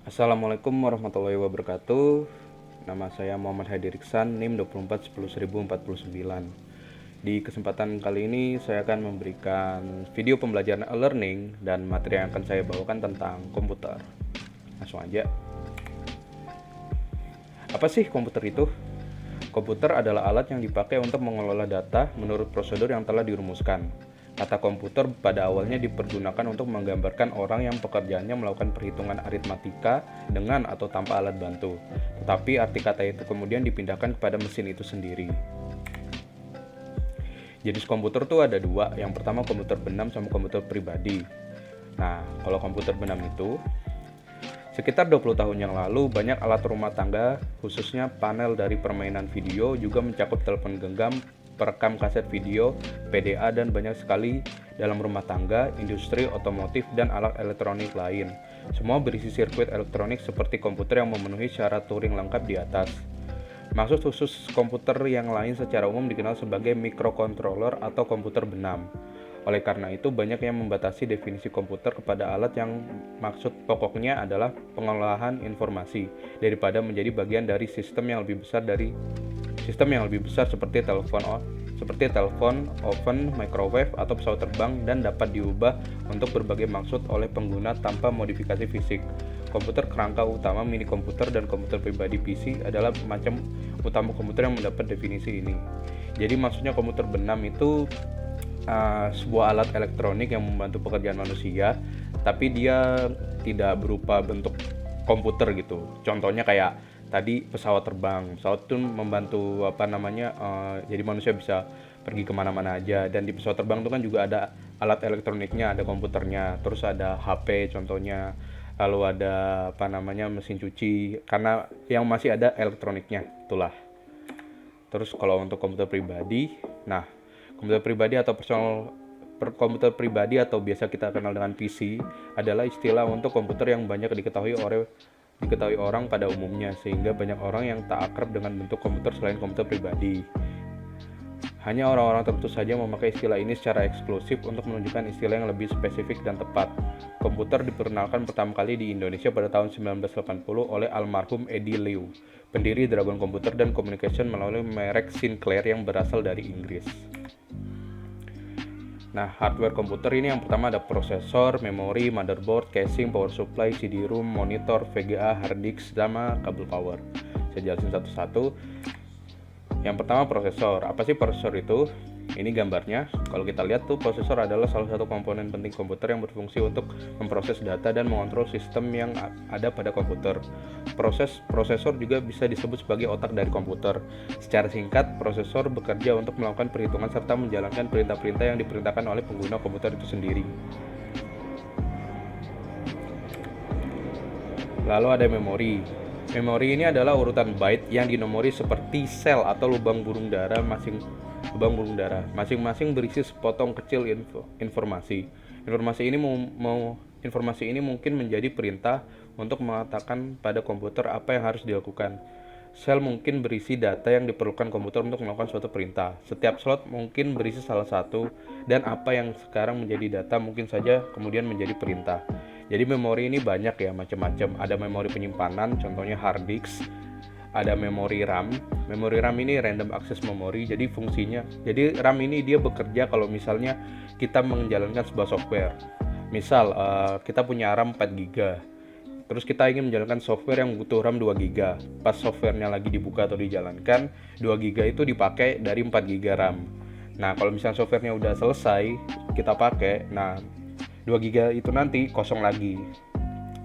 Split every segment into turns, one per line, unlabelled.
Assalamualaikum warahmatullahi wabarakatuh. Nama saya Muhammad Hadi Riksan, NIM 24 Di kesempatan kali ini saya akan memberikan video pembelajaran e-learning dan materi yang akan saya bawakan tentang komputer. Langsung aja. Apa sih komputer itu? Komputer adalah alat yang dipakai untuk mengelola data menurut prosedur yang telah dirumuskan. Kata komputer pada awalnya dipergunakan untuk menggambarkan orang yang pekerjaannya melakukan perhitungan aritmatika dengan atau tanpa alat bantu. Tetapi arti kata itu kemudian dipindahkan kepada mesin itu sendiri. Jenis komputer tuh ada dua. Yang pertama komputer benam sama komputer pribadi. Nah, kalau komputer benam itu sekitar 20 tahun yang lalu, banyak alat rumah tangga, khususnya panel dari permainan video, juga mencakup telepon genggam, perekam kaset video, PDA, dan banyak sekali dalam rumah tangga, industri, otomotif, dan alat elektronik lain. Semua berisi sirkuit elektronik seperti komputer yang memenuhi syarat Turing lengkap di atas. Maksud khusus komputer yang lain secara umum dikenal sebagai microcontroller atau komputer benam. Oleh karena itu, banyak yang membatasi definisi komputer kepada alat yang maksud pokoknya adalah pengolahan informasi, daripada menjadi bagian dari sistem yang lebih besar seperti telepon, oven, microwave, atau pesawat terbang, dan dapat diubah untuk berbagai maksud oleh pengguna tanpa modifikasi fisik. Komputer kerangka utama, mini komputer, dan komputer pribadi PC adalah macam utama komputer yang mendapat definisi ini. Jadi maksudnya komputer benam itu sebuah alat elektronik yang membantu pekerjaan manusia, tapi dia tidak berupa bentuk komputer gitu. Contohnya kayak tadi pesawat terbang. Pesawat itu membantu jadi manusia bisa pergi kemana-mana aja. Dan di pesawat terbang itu kan juga ada alat elektroniknya, ada komputernya, terus ada HP contohnya, lalu ada mesin cuci, karena yang masih ada elektroniknya itulah. Terus kalau untuk komputer pribadi, komputer pribadi atau biasa kita kenal dengan PC adalah istilah untuk komputer yang banyak diketahui orang pada umumnya, sehingga banyak orang yang tak akrab dengan bentuk komputer selain komputer pribadi. Hanya orang-orang tertentu saja memakai istilah ini secara eksklusif untuk menunjukkan istilah yang lebih spesifik dan tepat. Komputer diperkenalkan pertama kali di Indonesia pada tahun 1980 oleh almarhum Eddie Lew, pendiri Dragon Computer dan Communication, melalui merek Sinclair yang berasal dari Inggris. Nah, hardware komputer ini yang pertama ada prosesor, memori, motherboard, casing, power supply, CD-ROM, monitor, VGA, hard disk, sama kabel power. Saya jelasin satu-satu. Yang pertama prosesor. Apa sih prosesor itu? Ini gambarnya. Kalau kita lihat tuh, prosesor adalah salah satu komponen penting komputer yang berfungsi untuk memproses data dan mengontrol sistem yang ada pada komputer. Prosesor juga bisa disebut sebagai otak dari komputer. Secara singkat, prosesor bekerja untuk melakukan perhitungan serta menjalankan perintah-perintah yang diperintahkan oleh pengguna komputer itu sendiri. Lalu ada memori. Memori ini adalah urutan byte yang dinomori seperti sel atau lubang burung dara. Masing-masing berisi sepotong kecil informasi. Informasi ini mungkin menjadi perintah untuk mengatakan pada komputer apa yang harus dilakukan. Sel mungkin berisi data yang diperlukan komputer untuk melakukan suatu perintah. Setiap slot mungkin berisi salah satu, dan apa yang sekarang menjadi data mungkin saja kemudian menjadi perintah. Jadi memori ini banyak ya, macam-macam. Ada memori penyimpanan, contohnya hard disk. Ada memori RAM. Memori RAM ini random access memory. Jadi RAM ini dia bekerja kalau misalnya kita menjalankan sebuah software. Misal kita punya RAM 4 GB. Terus kita ingin menjalankan software yang butuh RAM 2 GB. Pas softwarenya lagi dibuka atau dijalankan, 2 GB itu dipakai dari 4 GB RAM. Nah, kalau misalnya softwarenya udah selesai kita pakai, 2 GB itu nanti kosong lagi.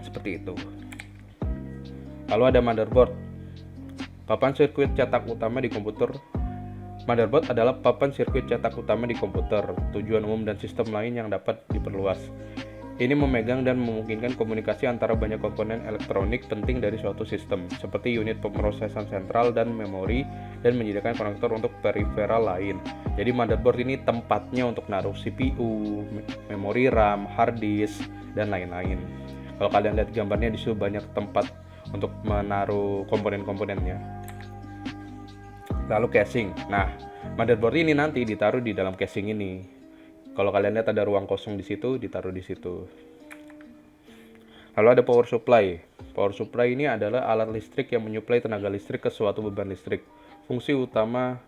Seperti itu. Lalu ada motherboard. Papan sirkuit cetak utama di komputer. Motherboard adalah papan sirkuit cetak utama di komputer, tujuan umum dan sistem lain yang dapat diperluas. Ini memegang dan memungkinkan komunikasi antara banyak komponen elektronik penting dari suatu sistem, seperti unit pemrosesan sentral dan memori, dan menyediakan konektor untuk periferal lain. Jadi motherboard ini tempatnya untuk naruh CPU, memori RAM, hard disk, dan lain-lain. Kalau kalian lihat gambarnya, di situ banyak tempat untuk menaruh komponen-komponennya. Lalu casing. Motherboard ini nanti ditaruh di dalam casing ini. Kalau kalian lihat ada ruang kosong di situ, ditaruh di situ. Lalu ada power supply. Power supply ini adalah alat listrik yang menyuplai tenaga listrik ke suatu beban listrik. Fungsi utama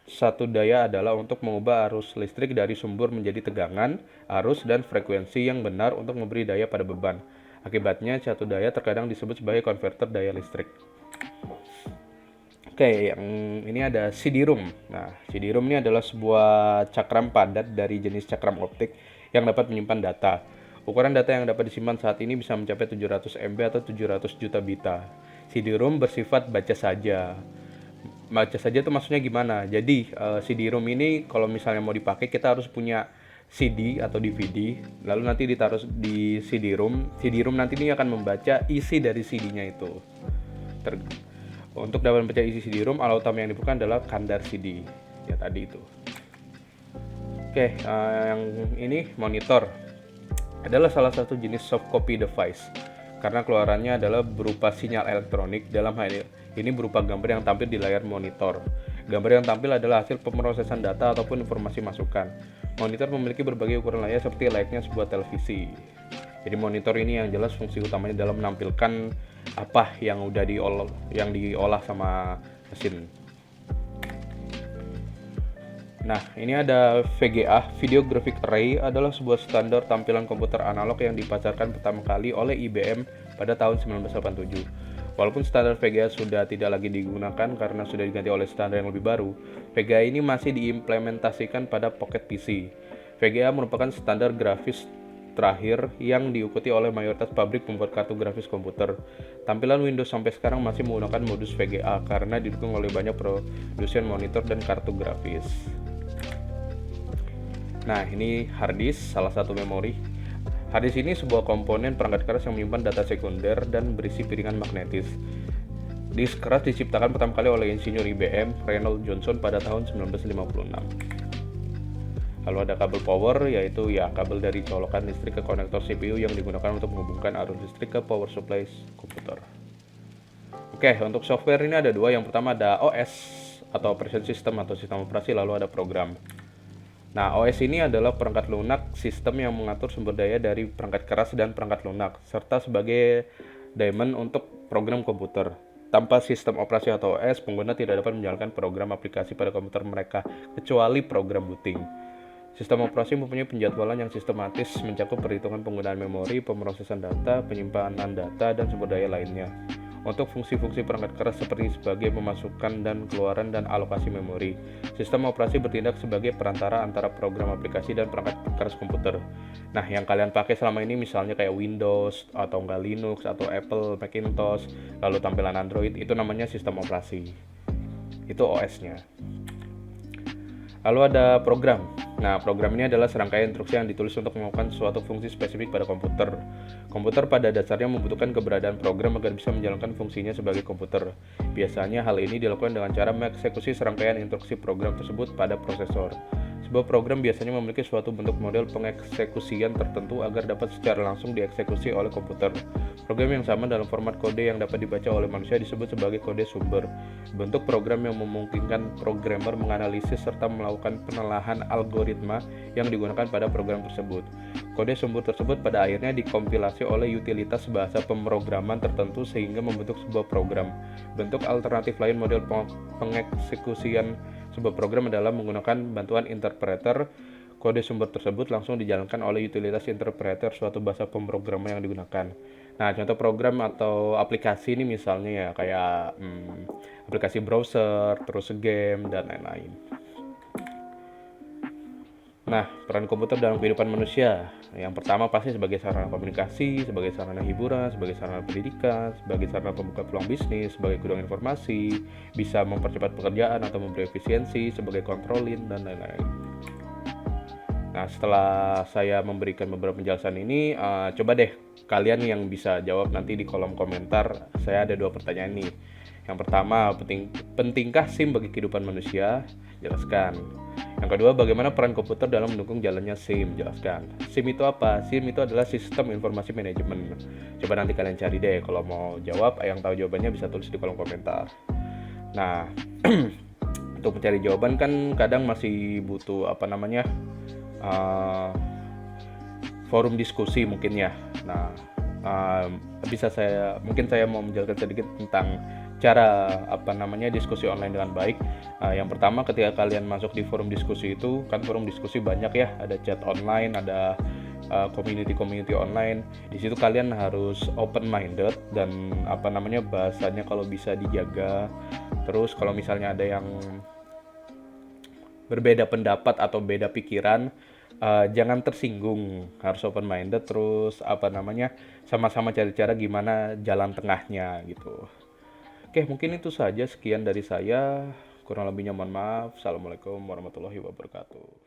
satu daya adalah untuk mengubah arus listrik dari sumber menjadi tegangan, arus, dan frekuensi yang benar untuk memberi daya pada beban. Akibatnya, satu daya terkadang disebut sebagai konverter daya listrik. Oke, yang ini ada CD-ROM. Nah, CD-ROM ini adalah sebuah cakram padat dari jenis cakram optik yang dapat menyimpan data. Ukuran data yang dapat disimpan saat ini bisa mencapai 700 MB atau 700 juta bita. CD-ROM bersifat baca saja. Baca saja itu maksudnya gimana? Jadi, CD-ROM ini kalau misalnya mau dipakai, kita harus punya CD atau DVD, lalu nanti ditaruh di CD-ROM. CD-ROM nanti ini akan membaca isi dari CD-nya itu. Untuk dapat membaca isi CD-ROM, alat utama yang dibutuhkan adalah kandar CD. Ya tadi itu. Oke, yang ini monitor adalah salah satu jenis soft copy device karena keluarannya adalah berupa sinyal elektronik. Dalam hal ini berupa gambar yang tampil di layar monitor. Gambar yang tampil adalah hasil pemrosesan data ataupun informasi masukan. Monitor memiliki berbagai ukuran layar seperti layaknya sebuah televisi. Jadi monitor ini yang jelas fungsi utamanya dalam menampilkan apa yang udah diolah sama mesin. Nah, ini ada VGA, Video Graphic Array, adalah sebuah standar tampilan komputer analog yang dipasarkan pertama kali oleh IBM pada tahun 1987. Walaupun standar VGA sudah tidak lagi digunakan karena sudah diganti oleh standar yang lebih baru, VGA ini masih diimplementasikan pada Pocket PC. VGA merupakan standar grafis terakhir yang diikuti oleh mayoritas pabrik pembuat kartu grafis komputer. Tampilan Windows sampai sekarang masih menggunakan modus VGA karena didukung oleh banyak produsen monitor dan kartu grafis. Nah, ini hard disk, salah satu memori. Hard disk ini sebuah komponen perangkat keras yang menyimpan data sekunder dan berisi piringan magnetis. Disk keras diciptakan pertama kali oleh insinyur IBM, Reynold Johnson pada tahun 1956. Lalu ada kabel power, yaitu kabel dari colokan listrik ke konektor CPU yang digunakan untuk menghubungkan arus listrik ke power supply komputer. Oke, untuk software ini ada dua. Yang pertama ada OS atau operation system atau sistem operasi, lalu ada program. Nah, OS ini adalah perangkat lunak, sistem yang mengatur sumber daya dari perangkat keras dan perangkat lunak, serta sebagai daemon untuk program komputer. Tanpa sistem operasi atau OS, pengguna tidak dapat menjalankan program aplikasi pada komputer mereka, kecuali program booting. Sistem operasi mempunyai penjadwalan yang sistematis, mencakup perhitungan penggunaan memori, pemrosesan data, penyimpanan data, dan sumber daya lainnya. Untuk fungsi-fungsi perangkat keras seperti sebagai pemasukan dan keluaran dan alokasi memori, sistem operasi bertindak sebagai perantara antara program aplikasi dan perangkat keras komputer. Nah, yang kalian pakai selama ini misalnya kayak Windows atau enggak Linux atau Apple, Macintosh, lalu tampilan Android, itu namanya sistem operasi. Itu OS-nya. Lalu ada program. Nah, program ini adalah serangkaian instruksi yang ditulis untuk melakukan suatu fungsi spesifik pada komputer. Komputer pada dasarnya membutuhkan keberadaan program agar bisa menjalankan fungsinya sebagai komputer. Biasanya hal ini dilakukan dengan cara mengeksekusi serangkaian instruksi program tersebut pada prosesor. Sebuah program biasanya memiliki suatu bentuk model pengeksekusian tertentu agar dapat secara langsung dieksekusi oleh komputer. Program yang sama dalam format kode yang dapat dibaca oleh manusia disebut sebagai kode sumber. Bentuk program yang memungkinkan programmer menganalisis serta melakukan penelahan algoritma yang digunakan pada program tersebut. Kode sumber tersebut pada akhirnya dikompilasi oleh utilitas bahasa pemrograman tertentu sehingga membentuk sebuah program. Bentuk alternatif lain model pengeksekusian sebuah program adalah menggunakan bantuan interpreter. Kode sumber tersebut langsung dijalankan oleh utilitas interpreter suatu bahasa pemrograman yang digunakan. Nah, contoh program atau aplikasi ini misalnya ya kayak aplikasi browser, terus game, dan lain-lain. Nah, peran komputer dalam kehidupan manusia. Yang pertama pasti sebagai sarana komunikasi, sebagai sarana hiburan, sebagai sarana pendidikan, sebagai sarana pembuka peluang bisnis, sebagai gudang informasi, bisa mempercepat pekerjaan atau memberi efisiensi, sebagai kontrolin, dan lain-lain. Nah, setelah saya memberikan beberapa penjelasan ini, coba deh kalian yang bisa jawab nanti di kolom komentar. Saya ada 2 pertanyaan nih. Yang pertama, pentingkah SIM bagi kehidupan manusia? Jelaskan. Yang kedua, bagaimana peran komputer dalam mendukung jalannya SIM? Jelaskan. SIM itu apa? SIM itu adalah sistem informasi manajemen. Coba nanti kalian cari deh. Kalau mau jawab, yang tahu jawabannya bisa tulis di kolom komentar. Nah, untuk mencari jawaban kan kadang masih butuh forum diskusi mungkin ya. Nah, Mungkin saya mau menjelaskan sedikit tentang cara diskusi online dengan baik. Yang pertama, ketika kalian masuk di forum diskusi itu, kan forum diskusi banyak ya, ada chat online, ada community online. Di situ kalian harus open minded dan bahasanya kalau bisa dijaga. Terus kalau misalnya ada yang berbeda pendapat atau beda pikiran, jangan tersinggung, harus open minded. Terus sama-sama cari cara gimana jalan tengahnya gitu. Oke, mungkin itu saja, sekian dari saya, kurang lebihnya mohon maaf. Assalamualaikum warahmatullahi wabarakatuh.